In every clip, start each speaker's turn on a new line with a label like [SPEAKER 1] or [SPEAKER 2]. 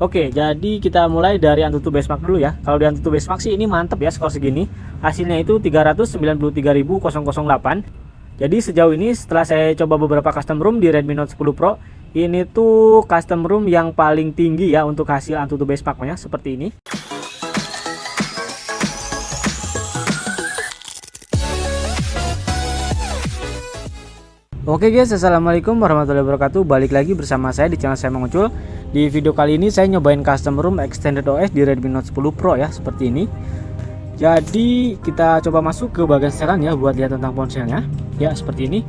[SPEAKER 1] Oke, jadi kita mulai dari Antutu Benchmark dulu ya. Kalau di Antutu Benchmark sih ini mantep ya skor segini. Hasilnya itu 393.008. Jadi sejauh ini setelah saya coba beberapa custom room di Redmi Note 10 Pro, ini tuh custom room yang paling tinggi ya untuk hasil Antutu Benchmark-nya seperti ini. Oke guys, assalamualaikum warahmatullahi wabarakatuh. Balik lagi bersama saya di channel saya Mang Ucul. Di video kali ini saya nyobain custom room extended OS di Redmi Note 10 Pro ya, seperti ini. Jadi kita coba masuk ke bagian setelan ya buat lihat tentang ponselnya. Ya seperti ini.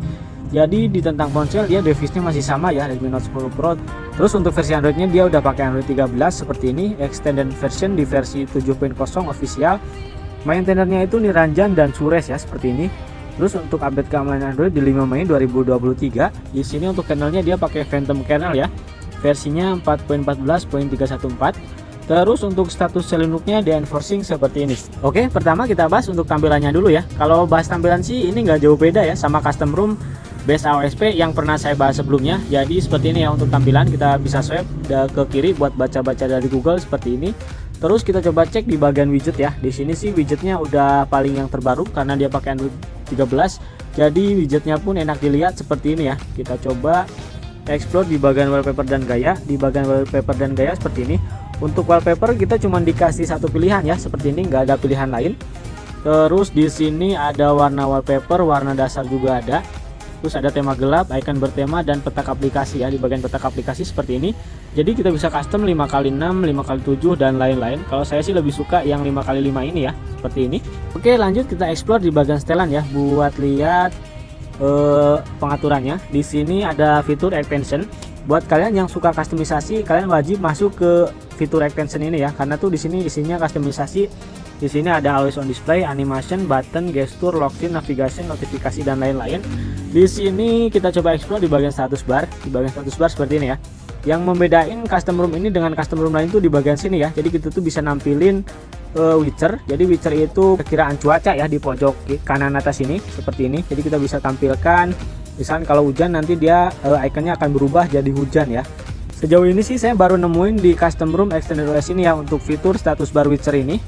[SPEAKER 1] Jadi di tentang ponsel dia device-nya masih sama ya, Redmi Note 10 Pro. Terus untuk versi Android-nya dia udah pakai Android 13 seperti ini, extended version di versi 7.0 official. Maintainernya itu Niranjan dan Suresh ya, seperti ini. Terus untuk update keamanan Android di 5 Mei 2023. Di sini untuk kernelnya dia pakai Phantom kernel ya. Versinya 4.14.314. Terus untuk status Linux-nya di enforcing seperti ini. Oke, pertama kita bahas untuk tampilannya dulu ya. Kalau bahas tampilan sih ini nggak jauh beda ya sama custom room base AOSP yang pernah saya bahas sebelumnya. Jadi seperti ini ya untuk tampilan, kita bisa swipe ke kiri buat baca-baca dari Google seperti ini. Terus kita coba cek di bagian widget ya. Di sini sih widgetnya udah paling yang terbaru karena dia pakai Android 13. Jadi widgetnya pun enak dilihat seperti ini ya. Kita coba explore di bagian wallpaper dan gaya. Di bagian wallpaper dan gaya seperti ini. Untuk wallpaper kita cuma dikasih satu pilihan ya, seperti ini, nggak ada pilihan lain. Terus di sini ada warna wallpaper, warna dasar juga ada. Terus ada tema gelap, icon bertema, dan petak aplikasi ya. Di bagian petak aplikasi seperti ini. Jadi kita bisa custom 5x6, 5x7 dan lain-lain. Kalau saya sih lebih suka yang 5x5 ini ya, seperti ini. Oke, lanjut kita explore di bagian setelan ya buat lihat pengaturannya. Di sini ada fitur extension. Buat kalian yang suka customisasi, kalian wajib masuk ke fitur extension ini ya, karena tuh di sini isinya customisasi. Di sini ada always on display, animation, button, gesture, login, navigation, notifikasi dan lain-lain. Di sini kita coba explore di bagian status bar. Di bagian status bar seperti ini ya. Yang membedain custom room ini dengan custom room lain tuh di bagian sini ya. Jadi kita tuh bisa nampilin witcher. Jadi witcher itu perkiraan cuaca ya di pojok kanan atas ini seperti ini. Jadi kita bisa tampilkan misalkan kalau hujan nanti dia ikonnya akan berubah jadi hujan ya. Sejauh ini sih saya baru nemuin di custom room extended OS ini ya untuk fitur status bar witcher ini.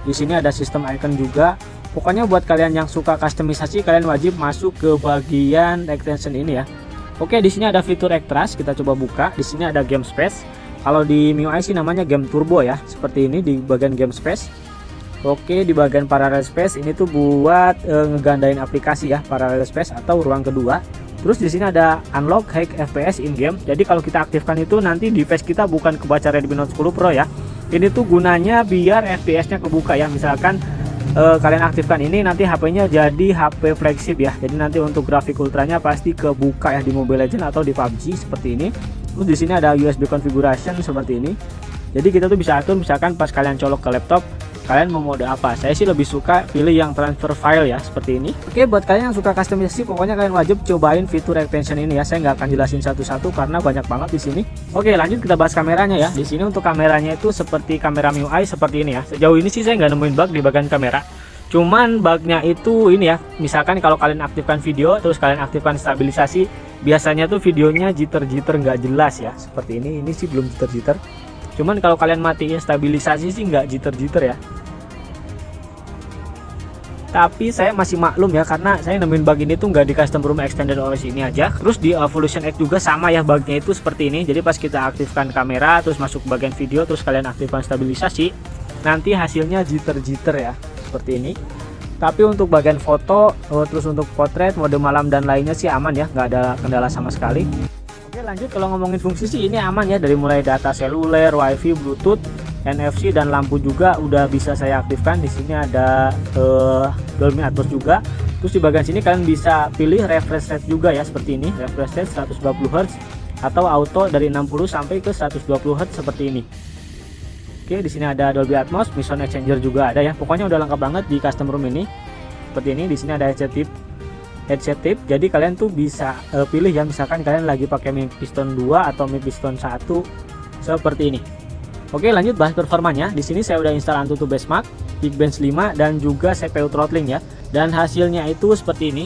[SPEAKER 1] Di sini ada sistem icon juga. Pokoknya buat kalian yang suka customisasi, kalian wajib masuk ke bagian extension ini ya. Oke, di sini ada fitur extras, kita coba buka. Di sini ada game space. Kalau di MIUI sih namanya game turbo ya, seperti ini di bagian game space. Oke, di bagian parallel space ini tuh buat ngegandain aplikasi ya, parallel space atau ruang kedua. Terus di sini ada unlock high FPS in game. Jadi kalau kita aktifkan itu nanti device kita bukan kebaca Redmi Note 10 Pro ya. Ini tuh gunanya biar FPS-nya kebuka ya. Misalkan kalian aktifkan ini, nanti HP-nya jadi HP flagship ya. Jadi nanti untuk grafik ultranya pasti kebuka ya di Mobile Legends atau di PUBG seperti ini. Terus di sini ada USB configuration seperti ini. Jadi kita tuh bisa atur misalkan pas kalian colok ke laptop, kalian mau mode apa. Saya sih lebih suka pilih yang transfer file ya, seperti ini. Oke, buat kalian yang suka customisasi, pokoknya kalian wajib cobain fitur extension ini ya. Saya nggak akan jelasin satu-satu karena banyak banget di sini. Oke, lanjut kita bahas kameranya ya. Di sini untuk kameranya itu seperti kamera MIUI seperti ini ya. Sejauh ini sih saya nggak nemuin bug di bagian kamera. Cuman bugnya itu ini ya. Misalkan kalau kalian aktifkan video, terus kalian aktifkan stabilisasi, biasanya tuh videonya jitter-jitter nggak jelas ya. Seperti ini. Ini sih belum jitter-jitter. Cuman kalau kalian matiin stabilisasi sih nggak jitter-jitter ya. Tapi saya masih maklum ya, karena saya nemuin bug ini tuh nggak di custom room extended OS ini aja. Terus di Evolution X juga sama ya, bugnya itu seperti ini. Jadi pas kita aktifkan kamera, terus masuk ke bagian video, terus kalian aktifkan stabilisasi, nanti hasilnya jitter-jitter ya, seperti ini. Tapi untuk bagian foto, terus untuk potret, mode malam dan lainnya sih aman ya, nggak ada kendala sama sekali. Oke, lanjut kalau ngomongin fungsi sih ini aman ya, dari mulai data seluler, wifi, bluetooth, NFC dan lampu juga udah bisa saya aktifkan. Di sini ada Dolby Atmos juga. Terus di bagian sini kalian bisa pilih refresh rate juga ya, seperti ini, refresh rate 120 Hz atau auto dari 60 sampai ke 120 Hz seperti ini. Oke, di sini ada Dolby Atmos, Motion Exchanger juga ada ya. Pokoknya udah lengkap banget di custom room ini. Seperti ini, di sini ada headset tip. Jadi kalian tuh bisa pilih ya, misalkan kalian lagi pakai Mi Piston 2 atau Mi Piston 1 seperti ini. Oke, lanjut bahas performanya. Di sini saya udah install Antutu Benchmark, Geekbench 5 dan juga CPU throttling ya. Dan hasilnya itu seperti ini.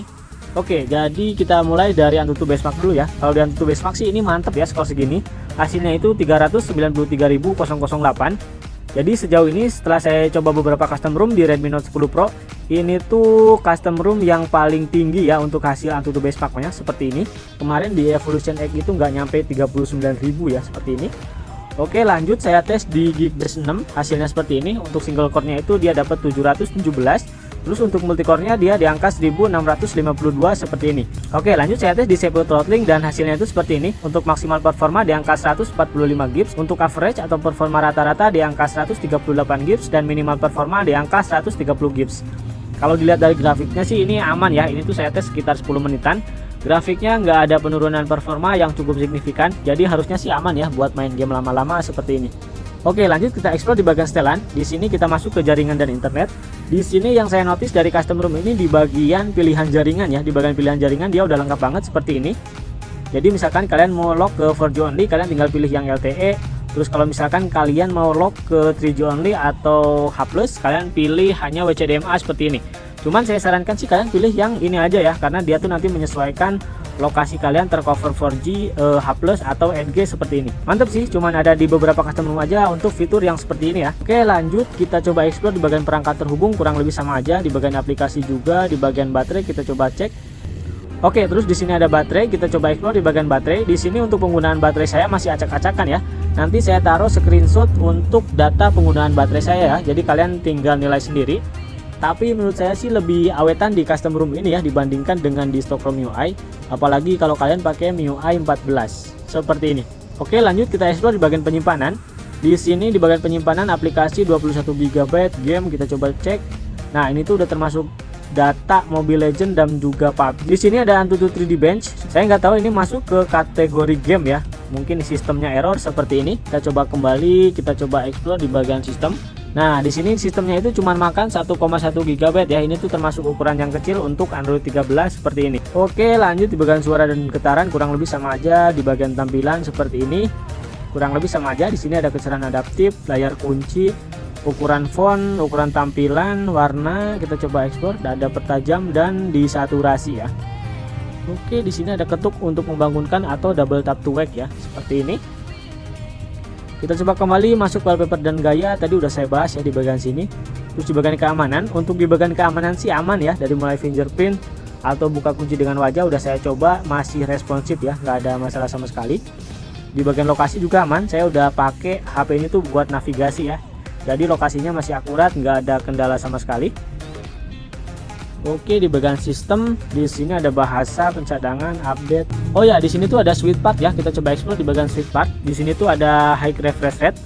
[SPEAKER 1] Oke, jadi kita mulai dari Antutu Benchmark dulu ya. Kalau di Antutu Benchmark sih ini mantep ya skor segini. hasilnya itu 393.008. Jadi sejauh ini setelah saya coba beberapa custom ROM di Redmi Note 10 Pro, ini tuh custom ROM yang paling tinggi ya untuk hasil Antutu benchmarknya seperti ini. Kemarin di Evolution X itu nggak nyampe 39.000 ya, seperti ini. Oke, lanjut saya tes di Geekbench 6, hasilnya seperti ini. Untuk single core-nya itu dia dapat 717. Terus untuk multicore-nya dia di angka 1652 seperti ini. Oke, lanjut saya tes di CPU throttling dan hasilnya itu seperti ini. Untuk maksimal performa di angka 145 GHz, untuk average atau performa rata-rata di angka 138 GHz dan minimal performa di angka 130 GHz. Kalau dilihat dari grafiknya sih ini aman ya. Ini tuh saya tes sekitar 10 menitan. Grafiknya nggak ada penurunan performa yang cukup signifikan, jadi harusnya sih aman ya buat main game lama-lama seperti ini. Oke, lanjut kita explore di bagian setelan. Di sini kita masuk ke jaringan dan internet. Di sini yang saya notice dari custom ROM ini di bagian pilihan jaringan ya. Di bagian pilihan jaringan dia udah lengkap banget seperti ini. Jadi misalkan kalian mau lock ke 4G only, kalian tinggal pilih yang LTE. Terus kalau misalkan kalian mau lock ke 3G only atau H+, kalian pilih hanya WCDMA seperti ini. Cuman saya sarankan sih kalian pilih yang ini aja ya, karena dia tuh nanti menyesuaikan lokasi kalian tercover 4G, H+ atau NG seperti ini. Mantap sih, cuman ada di beberapa custom ROM aja untuk fitur yang seperti ini ya. Oke, lanjut kita coba explore di bagian perangkat terhubung, kurang lebih sama aja. Di bagian aplikasi juga, di bagian baterai kita coba cek. Oke, terus di sini ada baterai, kita coba explore di bagian baterai. Di sini untuk penggunaan baterai saya masih acak-acakan ya. Nanti saya taruh screenshot untuk data penggunaan baterai saya ya. Jadi kalian tinggal nilai sendiri. Tapi menurut saya sih lebih awetan di custom ROM ini ya dibandingkan dengan di stock ROM MIUI, apalagi kalau kalian pakai MIUI 14 seperti ini. Oke, lanjut kita explore di bagian penyimpanan. Di sini di bagian penyimpanan aplikasi 21 GB, game kita coba cek. Nah, ini tuh udah termasuk data Mobile Legends dan juga PUBG. Di sini ada Antutu 3D Bench. Saya nggak tahu ini masuk ke kategori game ya. Mungkin sistemnya error seperti ini. Kita coba kembali, kita coba explore di bagian sistem. Nah, di sini sistemnya itu cuma makan 1,1 GB ya. Ini tuh termasuk ukuran yang kecil untuk Android 13 seperti ini. Oke, lanjut di bagian suara dan getaran kurang lebih sama aja. Di bagian tampilan seperti ini kurang lebih sama aja. Di sini ada kecerdasan adaptif, layar kunci, ukuran font, ukuran tampilan, warna. Kita coba ekspor, ada pertajam dan disaturasi ya. Oke, di sini ada ketuk untuk membangunkan atau double tap to wake ya, seperti ini. Kita coba kembali masuk wallpaper dan gaya, tadi udah saya bahas ya di bagian sini. Terus di bagian keamanan, untuk di bagian keamanan sih aman ya, dari mulai fingerprint atau buka kunci dengan wajah udah saya coba, masih responsif ya, nggak ada masalah sama sekali. Di bagian lokasi juga aman, saya udah pakai HP ini tuh buat navigasi ya, jadi lokasinya masih akurat, nggak ada kendala sama sekali. Oke, di bagian sistem di sini ada bahasa, pencadangan, update. Oh ya, di sini tuh ada sweet part ya. Kita coba explore di bagian sweet part. Di sini tuh ada high refresh rate.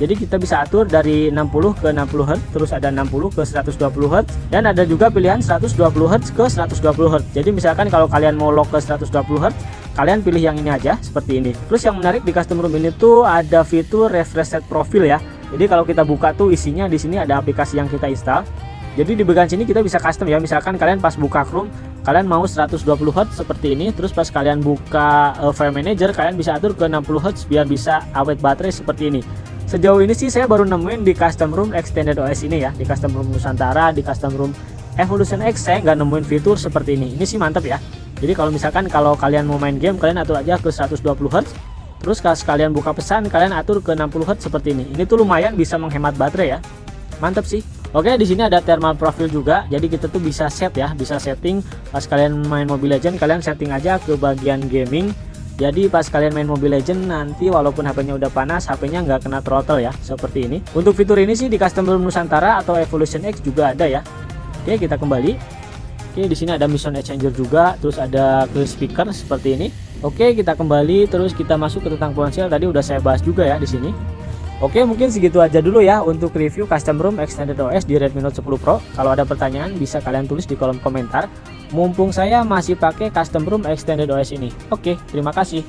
[SPEAKER 1] Jadi kita bisa atur dari 60 ke 60 Hz, terus ada 60 ke 120 Hz, dan ada juga pilihan 120 Hz ke 120 Hz. Jadi misalkan kalau kalian mau lock ke 120 Hz, kalian pilih yang ini aja seperti ini. Terus yang menarik di custom ROM ini tuh ada fitur refresh rate profile ya. Jadi kalau kita buka tuh isinya di sini ada aplikasi yang kita install. Jadi di bagian sini kita bisa custom ya. Misalkan kalian pas buka Chrome, kalian mau 120 Hz seperti ini. Terus pas kalian buka File Manager, kalian bisa atur ke 60 Hz biar bisa awet baterai seperti ini. Sejauh ini sih saya baru nemuin di custom ROM Extended OS ini ya. Di custom ROM Nusantara, di custom ROM Evolution X saya nggak nemuin fitur seperti ini. Ini sih mantap ya. Jadi kalau misalkan kalau kalian mau main game, kalian atur aja ke 120 Hz. Terus kalau sekalian buka pesan, kalian atur ke 60 Hz seperti ini. Ini tuh lumayan bisa menghemat baterai ya. Mantap sih. Oke, di sini ada thermal profile juga. Jadi kita tuh bisa set ya, bisa setting pas kalian main Mobile Legends, kalian setting aja ke bagian gaming. Jadi pas kalian main Mobile Legends nanti walaupun HP-nya udah panas, HP-nya nggak kena throttle ya, seperti ini. Untuk fitur ini sih di custom ROM Nusantara atau Evolution X juga ada ya. Oke, kita kembali. Oke, di sini ada mission exchanger juga, terus ada clear speaker seperti ini. Oke, kita kembali, terus kita masuk ke tentang ponsel. Tadi udah saya bahas juga ya di sini. Oke, mungkin segitu aja dulu ya untuk review custom ROM Extended OS di Redmi Note 10 Pro. Kalau ada pertanyaan bisa kalian tulis di kolom komentar. Mumpung saya masih pakai custom ROM Extended OS ini. Oke, terima kasih.